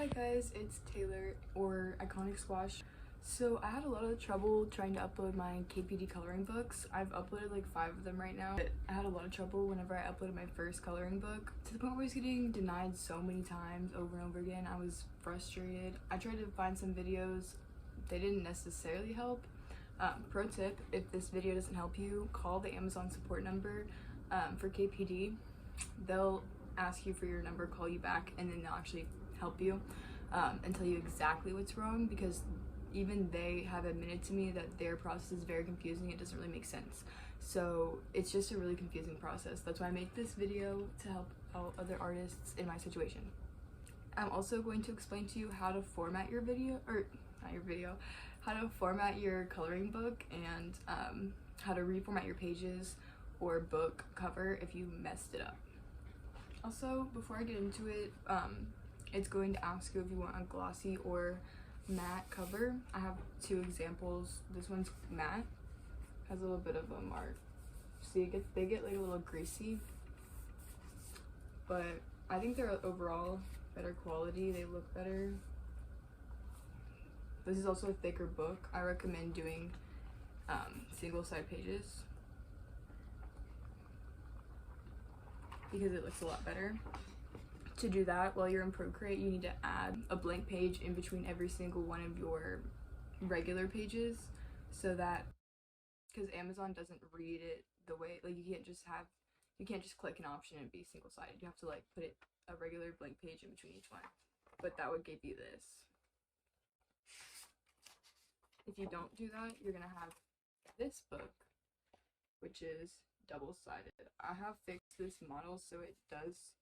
Hi guys, it's Taylor, or Iconic Squash. So I had a lot of trouble trying to upload my KPD coloring books. I've uploaded like 5 of them right now. But I had a lot of trouble whenever I uploaded my first coloring book, to the point where I was getting denied so many times over and over again. I was frustrated. I tried to find some videos. They didn't necessarily help. Pro tip, if this video doesn't help you, call the Amazon support number for KPD. They'll ask you for your number, call you back, and then they'll actually help you and tell you exactly what's wrong, because even they have admitted to me that their process is very confusing. It doesn't really make sense. So it's just a really confusing process. That's why I make this video, to help out other artists in my situation. I'm also going to explain to you how to format your video, or not your video, how to format your coloring book, and how to reformat your pages or book cover if you messed it up. Also, before I get into it, it's going to ask you if you want a glossy or matte cover. I have 2 examples. This one's matte, has a little bit of a mark. See, they get like a little greasy, but I think they're overall better quality. They look better. This is also a thicker book. I recommend doing single-side pages because it looks a lot better. To do that, while you're in Procreate, you need to add a blank page in between every single one of your regular pages, so that, because Amazon doesn't read it the way, like, you can't just click an option and be single-sided. You have to like put it a regular blank page in between each one. But that would give you this. If you don't do that, you're gonna have this book, which is double-sided. I have fixed this model so it does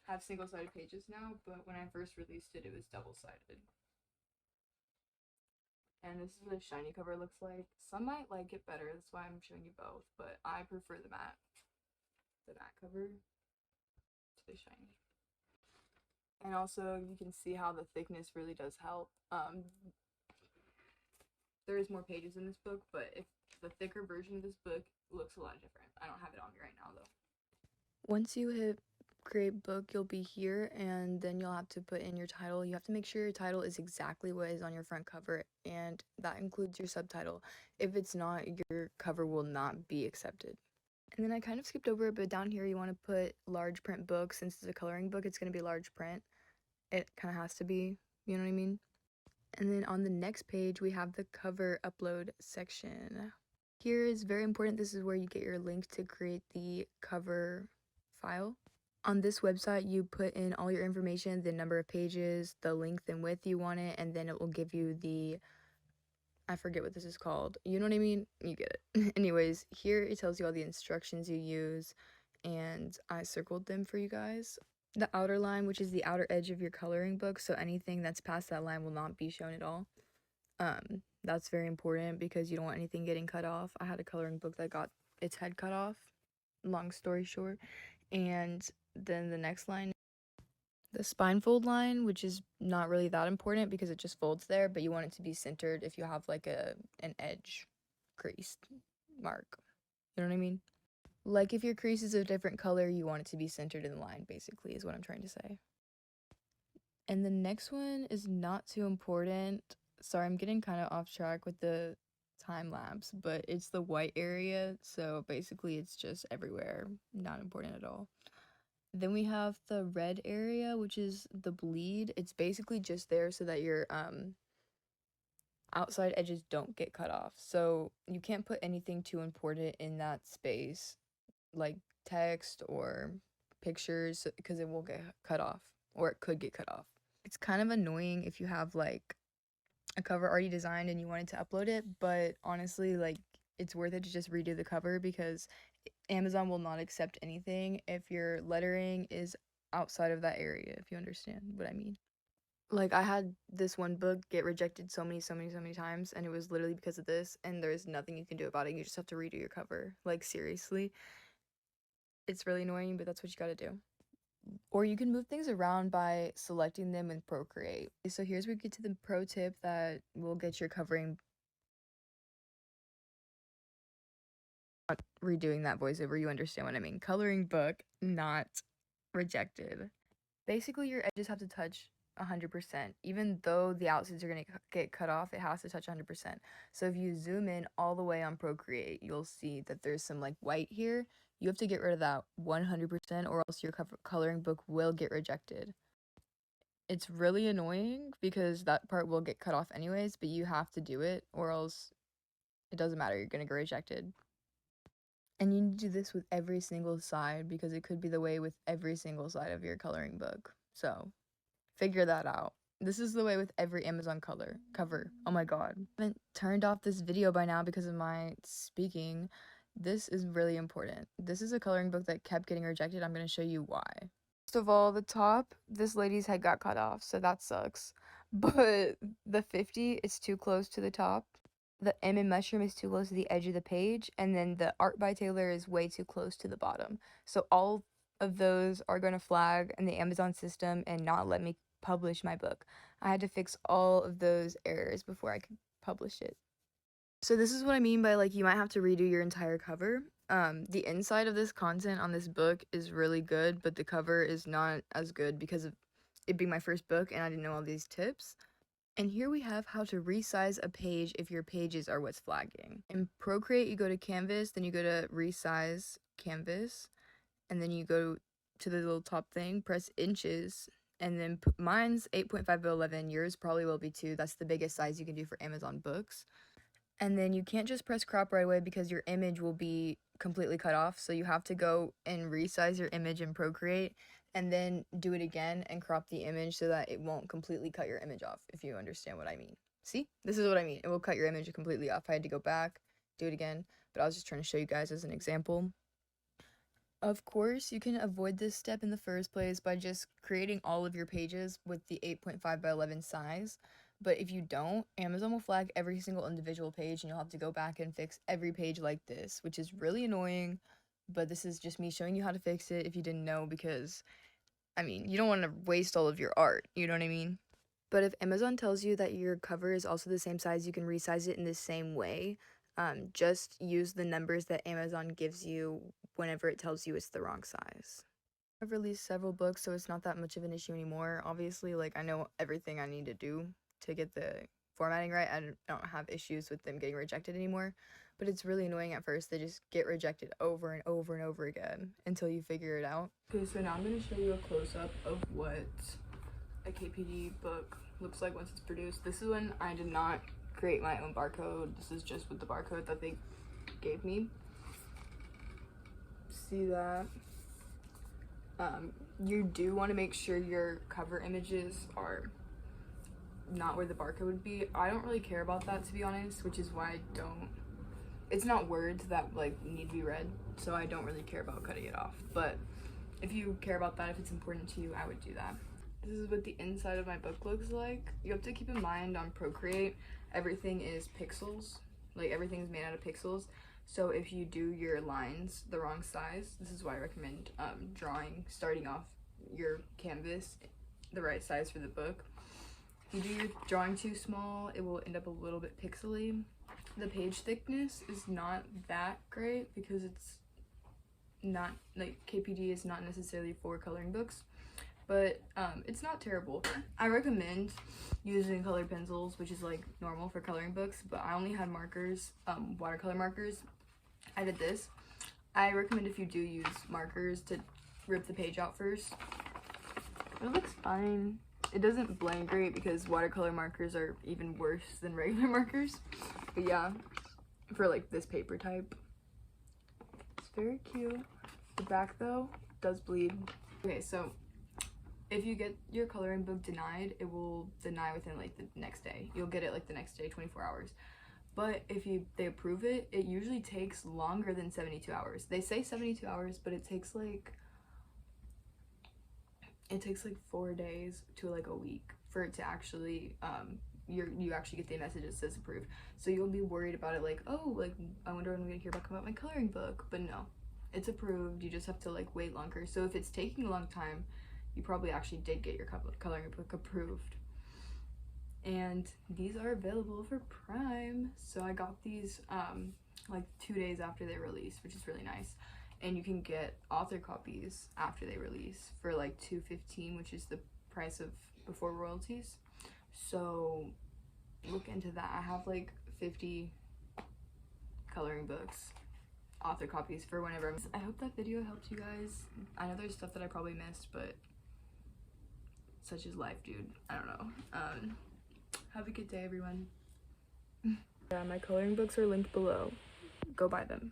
have single-sided pages now, but when I first released it, it was double-sided. And this is what a shiny cover looks like. Some might like it better, that's why I'm showing you both, but I prefer the matte cover to the shiny. And also, you can see how the thickness really does help. There is more pages in this book, but if the thicker version of this book looks a lot different. I don't have it on me right now though. Once you hit create book, you'll be here, and then you'll have to put in your title. You have to make sure your title is exactly what is on your front cover, and that includes your subtitle. If it's not, your cover will not be accepted. And then I kind of skipped over it, but down here you want to put large print book. Since it's a coloring book, it's going to be large print. It kind of has to be, you know what I mean? And then on the next page, we have the cover upload section. Here is very important. This is where you get your link to create the cover file. On this website, you put in all your information, the number of pages, the length and width you want it, and then it will give you the, I forget what this is called. You know what I mean? You get it. Anyways, here it tells you all the instructions you use, and I circled them for you guys. The outer line, which is the outer edge of your coloring book, so anything that's past that line will not be shown at all. That's very important because you don't want anything getting cut off. I had a coloring book that got its head cut off, long story short. And then the next line, the spine fold line, which is not really that important because it just folds there, but you want it to be centered if you have like an edge creased mark. You know what I mean? Like if your crease is a different color, you want it to be centered in the line, basically, is what I'm trying to say. And the next one is not too important. Sorry, I'm getting kind of off track with the time lapse, but it's the white area, so basically it's just everywhere, not important at all. Then we have the red area, which is the bleed. It's basically just there so that your outside edges don't get cut off. So you can't put anything too important in that space, like text or pictures, because it will get cut off, or it could get cut off. It's kind of annoying if you have like a cover already designed and you wanted to upload it, but honestly, like, it's worth it to just redo the cover because Amazon will not accept anything if your lettering is outside of that area, if you understand what I mean. Like, I had this one book get rejected so many times, and it was literally because of this, and there's nothing you can do about it. You just have to redo your cover. Like, seriously. It's really annoying, but that's what you gotta do. Or you can move things around by selecting them in Procreate. So here's where we get to the pro tip that will get your covering. Not redoing that voiceover, you understand what I mean. Coloring book, not rejected. Basically, your edges have to touch 100%. Even though the outsides are going to get cut off, it has to touch 100%. So if you zoom in all the way on Procreate, you'll see that there's some like white here. You have to get rid of that 100% or else your coloring book will get rejected. It's really annoying because that part will get cut off anyways, but you have to do it or else it doesn't matter, you're going to get rejected. And you need to do this with every single side because it could be the way with every single side of your coloring book. So figure that out. This is the way with every Amazon cover. Oh my god. I haven't turned off this video by now because of my speaking. This is really important. This is a coloring book that kept getting rejected. I'm going to show you why. First of all, the top, this lady's head got cut off, so that sucks. But the 50 is too close to the top. The M in Mushroom is too close to the edge of the page, and then the Art by Taylor is way too close to the bottom. So all of those are going to flag in the Amazon system and not let me publish my book. I had to fix all of those errors before I could publish it. So this is what I mean by like you might have to redo your entire cover. The inside of this content on this book is really good, but the cover is not as good because of it being my first book and I didn't know all these tips. And here we have how to resize a page if your pages are what's flagging. In Procreate, you go to Canvas, then you go to Resize Canvas, and then you go to the little top thing, press inches, and then mine's 8.5 by 11, yours probably will be too. That's the biggest size you can do for Amazon books. And then you can't just press crop right away because your image will be completely cut off, so you have to go and resize your image in Procreate and then do it again and crop the image so that it won't completely cut your image off, if you understand what I mean. See? This is what I mean. It will cut your image completely off. I had to go back, do it again, but I was just trying to show you guys as an example. Of course, you can avoid this step in the first place by just creating all of your pages with the 8.5 by 11 size. But if you don't, Amazon will flag every single individual page and you'll have to go back and fix every page like this, which is really annoying. But this is just me showing you how to fix it if you didn't know because, I mean, you don't want to waste all of your art, you know what I mean? But if Amazon tells you that your cover is also the same size, you can resize it in the same way. Just use the numbers that Amazon gives you whenever it tells you it's the wrong size. I've released several books, so it's not that much of an issue anymore. Obviously, like, I know everything I need to do to get the formatting right. I don't have issues with them getting rejected anymore, but it's really annoying at first. They just get rejected over and over and over again until you figure it out. Okay, so now I'm going to show you a close-up of what a KPD book looks like once it's produced. This is when I did not create my own barcode. This is just with the barcode that they gave me. See that? You do want to make sure your cover images are not where the barcode would be. I don't really care about that, to be honest, which is why I don't. It's not words that like need to be read, so I don't really care about cutting it off. But if you care about that, if it's important to you, I would do that. This is what the inside of my book looks like. You have to keep in mind on Procreate, everything is pixels. Like everything is made out of pixels. So if you do your lines the wrong size, this is why I recommend starting off your canvas the right size for the book. If you do your drawing too small, it will end up a little bit pixely. The page thickness is not that great because it's not, like, KPD is not necessarily for coloring books, but it's not terrible. I recommend using colored pencils, which is like normal for coloring books, but I only had markers, watercolor markers. I did this. I recommend if you do use markers to rip the page out first. It looks fine. It doesn't blend great because watercolor markers are even worse than regular markers. But yeah, for like this paper type. It's very cute. The back though does bleed. Okay, so if you get your coloring book denied, it will deny within like the next day. You'll get it like the next day, 24 hours. But if they approve it, it usually takes longer than 72 hours. They say 72 hours, but it takes like 4 days to like a week for it to actually you actually get the message that says approved. So you'll be worried about it, like, oh, like I wonder when I'm gonna hear back about my coloring book. But no, it's approved. You just have to like wait longer. So if it's taking a long time, you probably actually did get your coloring book approved. And these are available for Prime, so I got these like 2 days after they released, which is really nice. And you can get author copies after they release for like $2.15, which is the price of before royalties. So look into that. I have like 50 coloring books, author copies for whenever. I hope that video helped you guys. I know there's stuff that I probably missed, but such is life, dude. I don't know. Have a good day, everyone. Yeah, my coloring books are linked below. Go buy them.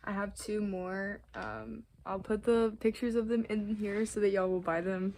I have 2 more. I'll put the pictures of them in here so that y'all will buy them.